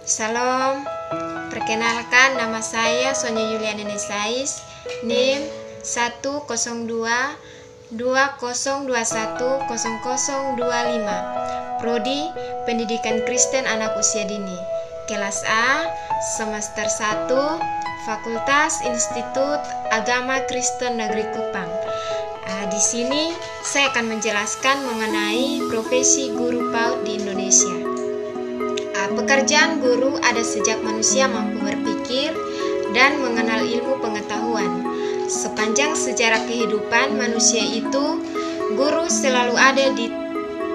Salam, perkenalkan nama saya Sonia Yuliana Nesais, NIM 10220210025, Prodi Pendidikan Kristen Anak Usia Dini, Kelas A, Semester 1, Fakultas Institut Agama Kristen Negeri Kupang. Di sini saya akan menjelaskan mengenai profesi guru PAUD di Indonesia. Pekerjaan guru ada sejak manusia mampu berpikir dan mengenal ilmu pengetahuan. Sepanjang sejarah kehidupan manusia itu, guru selalu ada di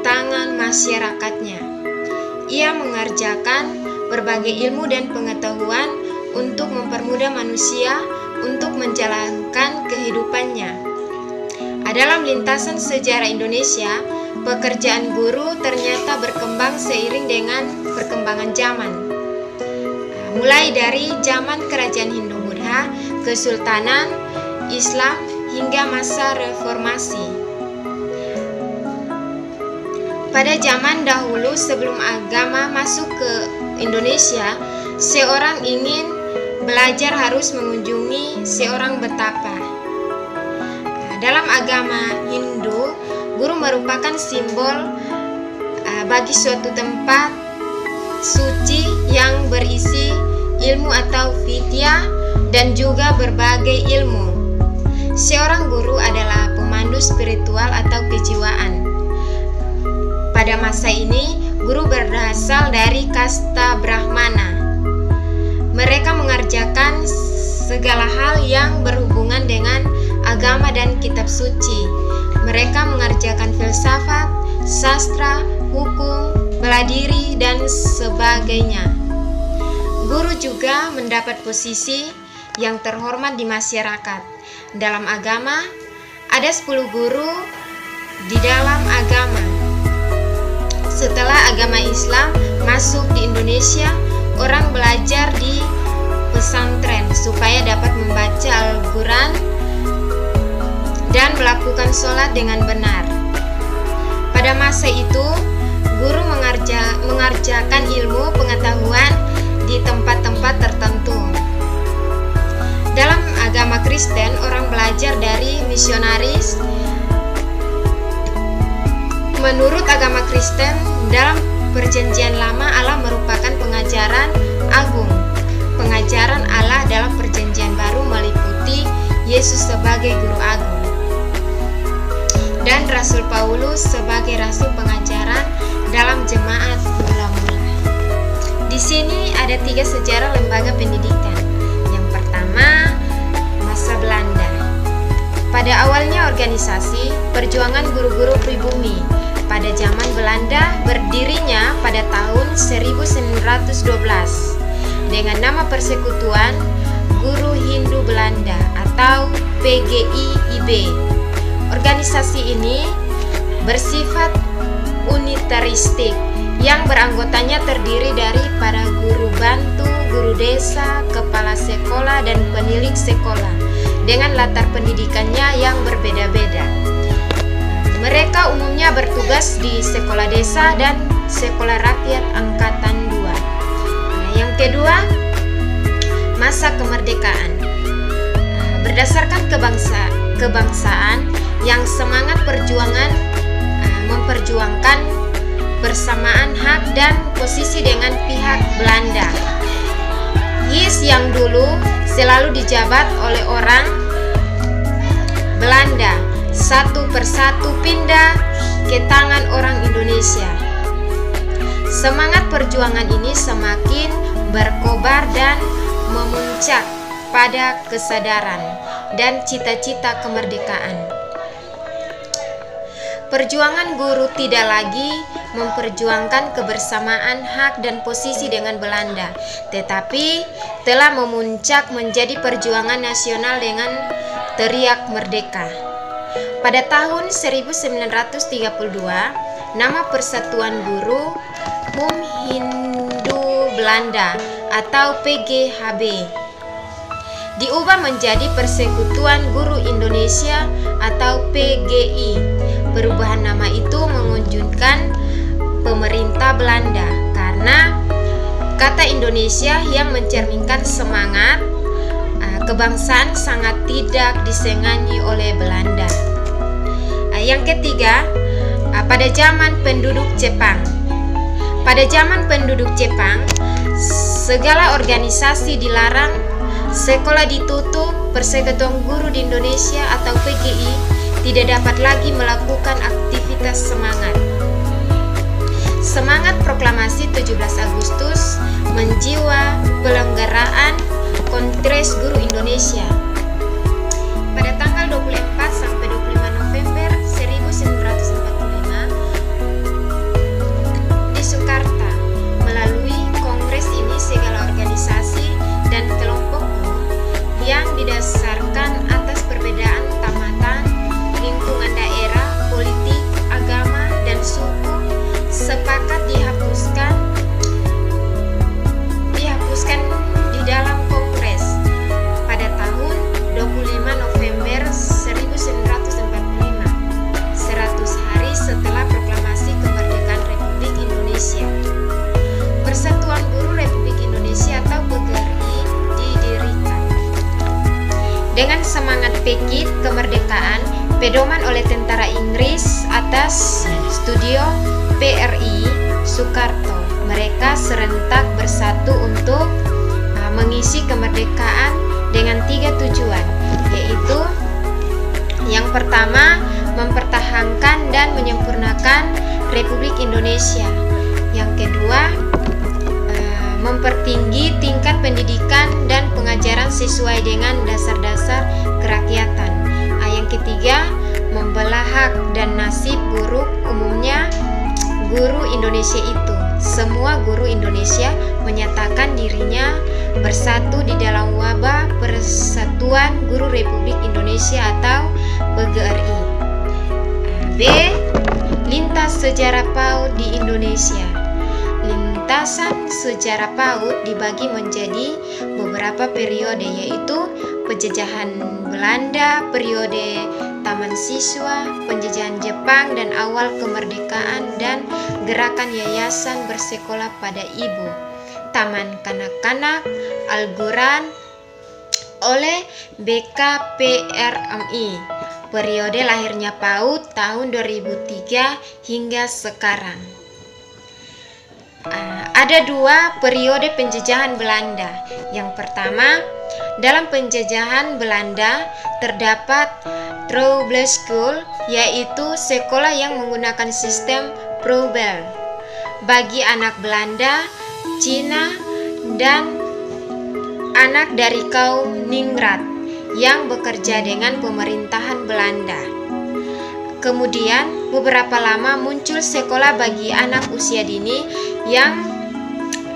tangan masyarakatnya. Ia mengerjakan berbagai ilmu dan pengetahuan untuk mempermudah manusia untuk menjalankan kehidupannya. Dalam lintasan sejarah Indonesia, pekerjaan guru ternyata berkembang seiring dengan perkembangan zaman. Mulai dari zaman kerajaan Hindu-Buddha, Kesultanan, Islam, hingga masa reformasi. Pada zaman dahulu sebelum agama masuk ke Indonesia, seorang ingin belajar harus mengunjungi seorang betapa. Dalam agama Hindu, guru merupakan simbol bagi suatu tempat suci yang berisi ilmu atau vidya dan juga berbagai ilmu. Seorang guru adalah pemandu spiritual atau kejiwaan. Pada masa ini, guru berasal dari kasta Brahmana. Mereka mengerjakan segala hal yang berhubungan dengan agama dan kitab suci. Mereka mengerjakan filsafat, sastra, hukum, bela diri, dan sebagainya. Guru juga mendapat posisi yang terhormat di masyarakat. Dalam agama, ada 10 guru di dalam agama. Setelah agama Islam masuk di Indonesia, orang belajar di pesantren supaya dapat membaca Al-Quran dan melakukan sholat dengan benar. Pada masa itu, guru mengerjakan ilmu pengetahuan di tempat-tempat tertentu. Dalam agama Kristen, orang belajar dari misionaris. Menurut agama Kristen, dalam Perjanjian Lama Allah merupakan pengajaran agung. Pengajaran Allah dalam Perjanjian Baru meliputi Yesus sebagai guru agung dan Rasul Paulus sebagai rasul pengajaran dalam jemaat mula-mula. Di sini ada 3 sejarah lembaga pendidikan. Yang pertama, masa Belanda. Pada awalnya organisasi perjuangan guru-guru pribumi pada zaman Belanda berdirinya pada tahun 1912 dengan nama Persekutuan Guru Hindu Belanda atau PGIIB. Organisasi ini bersifat unitaristik yang beranggotanya terdiri dari para guru bantu, guru desa, kepala sekolah, dan penilik sekolah dengan latar pendidikannya yang berbeda-beda. Mereka umumnya bertugas di sekolah desa dan sekolah rakyat angkatan 2. Yang kedua, masa kemerdekaan. Berdasarkan kebangsaan yang semangat perjuangan memperjuangkan bersamaan hak dan posisi dengan pihak Belanda. HIS yang dulu selalu dijabat oleh orang Belanda satu persatu pindah ke tangan orang Indonesia. Semangat perjuangan ini semakin berkobar dan memuncak pada kesadaran dan cita-cita kemerdekaan. Perjuangan guru tidak lagi memperjuangkan kebersamaan hak dan posisi dengan Belanda, tetapi telah memuncak menjadi perjuangan nasional dengan teriak merdeka. Pada tahun 1932, nama Persatuan Guru Hum Hindu Belanda atau PGHB diubah menjadi Persekutuan Guru Indonesia atau PGI. Perubahan nama itu menunjukkan pemerintah Belanda karena kata Indonesia yang mencerminkan semangat kebangsaan sangat tidak disengani oleh Belanda. Yang ketiga, pada zaman penduduk Jepang. Pada zaman penduduk Jepang, segala organisasi dilarang, sekolah ditutup, Persekutuan Guru di Indonesia atau PGI tidak dapat lagi melakukan aktivitas semangat. Semangat proklamasi 17 Agustus menjiwa pelenggaraan Kongres Guru Indonesia. Pada tanggal 24 sampai 25 November 1945 di Soekarno, melalui kongres ini segala organisasi dan kelompok yang didasarkan atas perbedaan tamatan, lingkungan daerah, politik, agama, dan suku sepakat dihapuskan di dalam kongres pada tahun 25 November 1945, 100 hari setelah proklamasi kemerdekaan Republik Indonesia. Persatuan Guru Republik Indonesia atau PGRI didirikan. Dengan semangat pikir kemerdekaan pedoman oleh tentara Inggris atas studio PRI Soekarno, mereka serentak bersatu untuk mengisi kemerdekaan dengan 3 tujuan, yaitu yang pertama, mempertahankan dan menyempurnakan Republik Indonesia. Yang kedua, mempertinggi tingkat pendidikan dan pengajaran sesuai dengan dasar-dasar kerakyatan. Yang ketiga, membelah hak dan nasib buruk umumnya guru Indonesia itu. Semua guru Indonesia menyatakan dirinya bersatu di dalam wabah Persatuan Guru Republik Indonesia atau PGRI. B. Lintas sejarah PAUD di Indonesia. Lintasan sejarah PAUD dibagi menjadi beberapa periode, yaitu penjajahan Belanda, periode Taman Siswa, penjajahan Jepang dan awal kemerdekaan, dan gerakan yayasan bersekolah pada ibu, Taman Kanak-kanak, Al-Quran oleh BKPRMI, periode lahirnya PAUD tahun 2003 hingga sekarang. Ada 2 periode penjajahan Belanda. Yang pertama, dalam penjajahan Belanda terdapat Trouble School, yaitu sekolah yang menggunakan sistem Proebel bagi anak Belanda, Cina, dan anak dari kaum ningrat yang bekerja dengan pemerintahan Belanda. Kemudian beberapa lama muncul sekolah bagi anak usia dini yang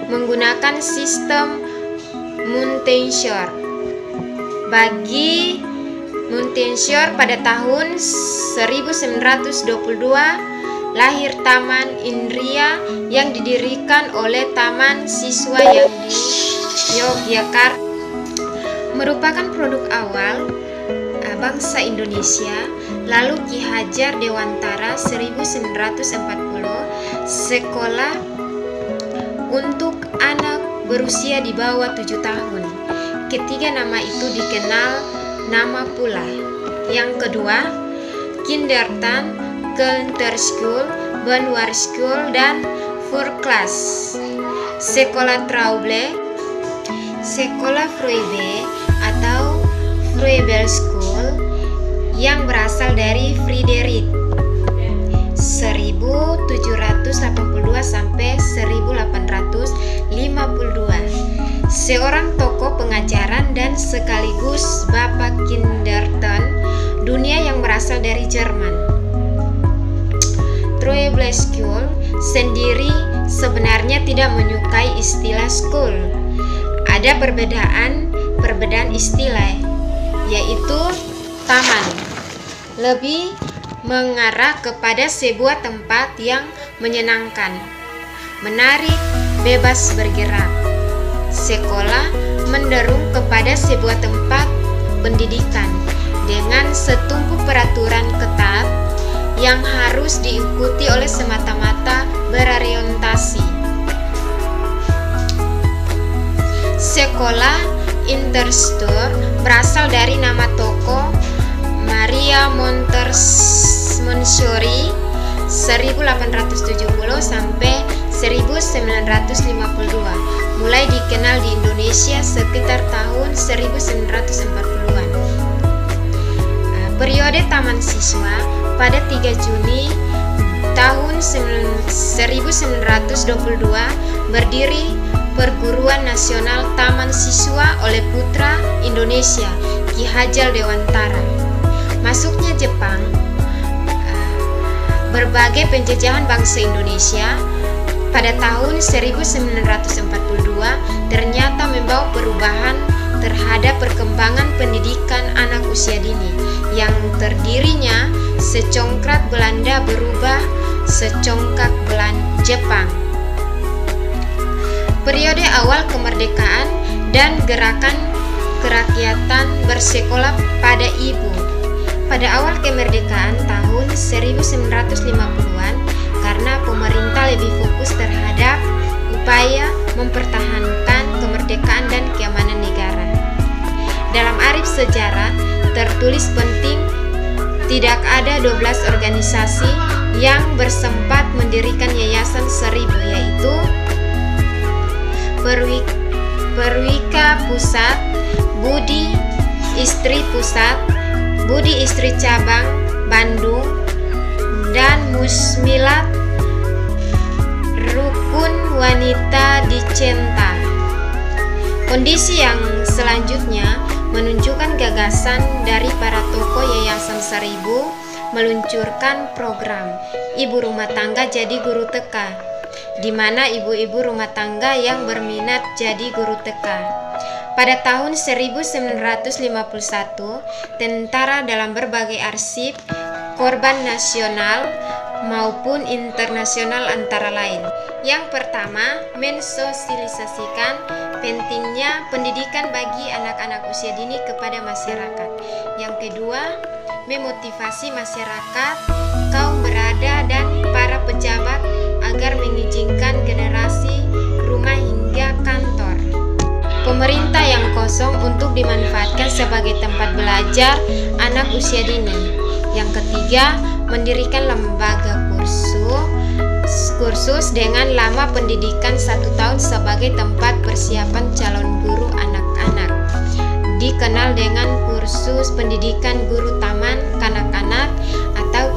menggunakan sistem Montessori. Bagi Montessori pada tahun 1922 lahir Taman Indria yang didirikan oleh Taman Siswa yang di Yogyakarta, merupakan produk awal bangsa Indonesia. Lalu Ki Hajar Dewantara 1940, sekolah untuk anak berusia di bawah 7 tahun. Ketiga nama itu dikenal nama pula. Yang kedua, Kindergarten, School, Banwar School, dan Voorklas. Sekolah Trouble, sekolah Froebe atau Froebel School yang berasal dari Friedrich 1782 sampai 1852, seorang tokoh pengajaran dan sekaligus bapak kindergarten dunia yang berasal dari Jerman. Trouble School sendiri sebenarnya tidak menyukai istilah school. Ada perbedaan istilah, yaitu taman lebih mengarah kepada sebuah tempat yang menyenangkan, menarik, bebas bergerak. Sekolah menderung kepada sebuah tempat pendidikan dengan setumpuk peraturan ketat yang harus diikuti oleh semata-mata berorientasi Sekolah Interstore berasal dari nama toko Maria Montessori 1870 sampai 1952, mulai dikenal di Indonesia sekitar tahun 1940-an. Periode Taman Siswa pada 3 Juni tahun 1922 berdiri Perguruan Nasional Taman Siswa oleh Putra Indonesia Ki Hajal Dewantara. Masuknya Jepang, berbagai penjajahan bangsa Indonesia pada tahun 1942 ternyata membawa perubahan terhadap perkembangan pendidikan anak usia dini yang terdirinya secongkak Belanda berubah secongkak Jepang. Periode awal kemerdekaan dan gerakan kerakyatan bersekolah pada ibu. Pada awal kemerdekaan tahun 1950-an, karena pemerintah lebih fokus terhadap upaya mempertahankan kemerdekaan dan keamanan negara. Dalam arsip sejarah tertulis penting tidak ada 12 organisasi yang bersempat mendirikan Yayasan Seribu, yaitu Perwika Pusat, Budi Istri Pusat, Budi Istri Cabang Bandung, dan Musmilat Rukun Wanita di Centa. Kondisi yang selanjutnya menunjukkan gagasan dari para tokoh Yayasan Seribu meluncurkan program Ibu Rumah Tangga Jadi Guru TK, di mana ibu-ibu rumah tangga yang berminat jadi guru TK. Pada tahun 1951, tentara dalam berbagai arsip korban nasional maupun internasional antara lain. Yang pertama, mensosialisasikan pentingnya pendidikan bagi anak-anak usia dini kepada masyarakat. Yang kedua, memotivasi masyarakat, kaum berada dan para pejabat agar mengizinkan generasi rumah hingga kantor pemerintah yang kosong untuk dimanfaatkan sebagai tempat belajar anak usia dini. Yang ketiga, mendirikan lembaga kursus dengan lama pendidikan 1 tahun sebagai tempat persiapan calon guru anak-anak, dikenal dengan kursus pendidikan guru taman kanak-kanak atau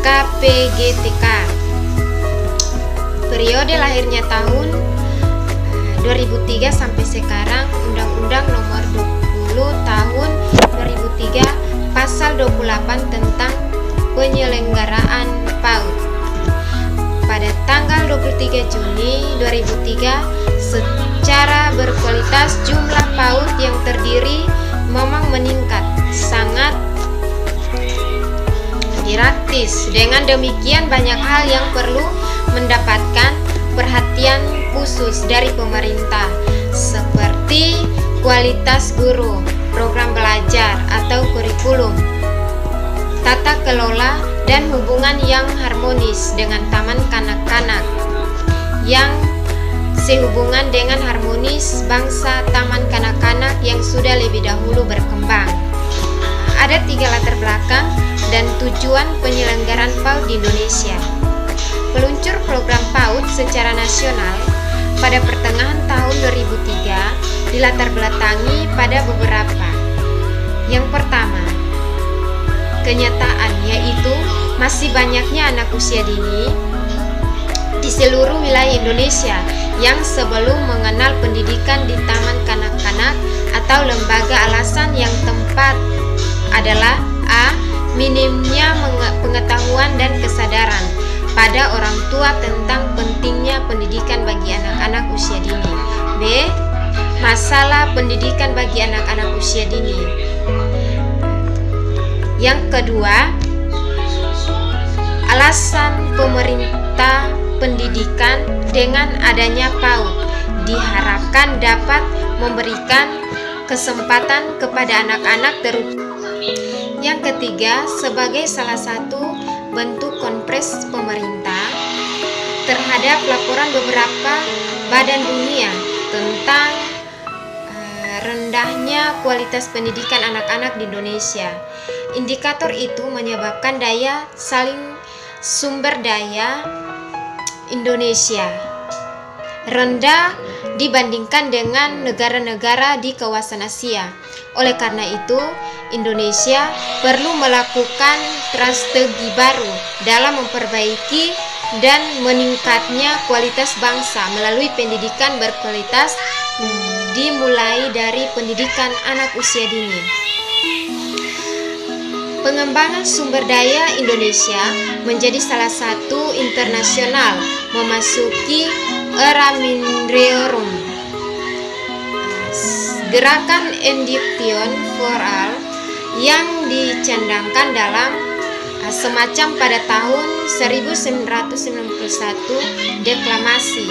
KPGTK. Periode lahirnya tahun 2003 sampai sekarang, Undang-Undang Nomor 20 Tahun 2003 Pasal 28 tentang penyelenggaraan PAUD. Pada tanggal 23 Juni 2003, secara berkualitas jumlah PAUD yang terdiri memang meningkat sangat drastis. Dengan demikian, banyak hal yang perlu mendapatkan perhatian khusus dari pemerintah, seperti kualitas guru, program belajar atau kurikulum, tata kelola dan hubungan yang harmonis dengan taman kanak-kanak yang sehubungan dengan harmonis bangsa taman kanak-kanak yang sudah lebih dahulu berkembang. Ada 3 latar belakang dan tujuan penyelenggaraan PAUD di Indonesia. Peluncur program PAUD secara nasional pada pertengahan tahun 2003 dilatar belakangi pada beberapa. Yang pertama, kenyataan, yaitu masih banyaknya anak usia dini di seluruh wilayah Indonesia yang sebelum mengenal pendidikan di taman kanak-kanak atau lembaga. Alasan yang tepat adalah A. Minimnya pengetahuan dan kesadaran pada orang tua tentang pentingnya pendidikan bagi anak-anak usia dini. B. Masalah pendidikan bagi anak-anak usia dini. Yang kedua, alasan pemerintah pendidikan dengan adanya PAUD diharapkan dapat memberikan kesempatan kepada anak-anak terutama. Yang ketiga, sebagai salah satu bentuk konfres pemerintah terhadap laporan beberapa badan dunia tentang rendahnya kualitas pendidikan anak-anak di Indonesia. Indikator itu menyebabkan daya saing sumber daya Indonesia rendah dibandingkan dengan negara-negara di kawasan Asia. Oleh karena itu, Indonesia perlu melakukan strategi baru dalam memperbaiki dan meningkatnya kualitas bangsa melalui pendidikan berkualitas, dimulai dari pendidikan anak usia dini. Pengembangan sumber daya Indonesia menjadi salah satu internasional memasuki era Minrerum. Gerakan Education for All yang dicandangkan dalam semacam pada tahun 1991 deklamasi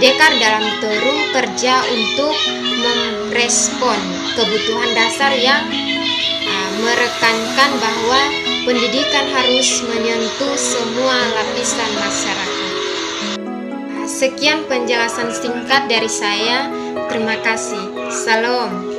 Dekar dalam turun kerja untuk merespon kebutuhan dasar yang merekankan bahwa pendidikan harus menyentuh semua lapisan masyarakat. Sekian penjelasan singkat dari saya. Terima kasih. Salam.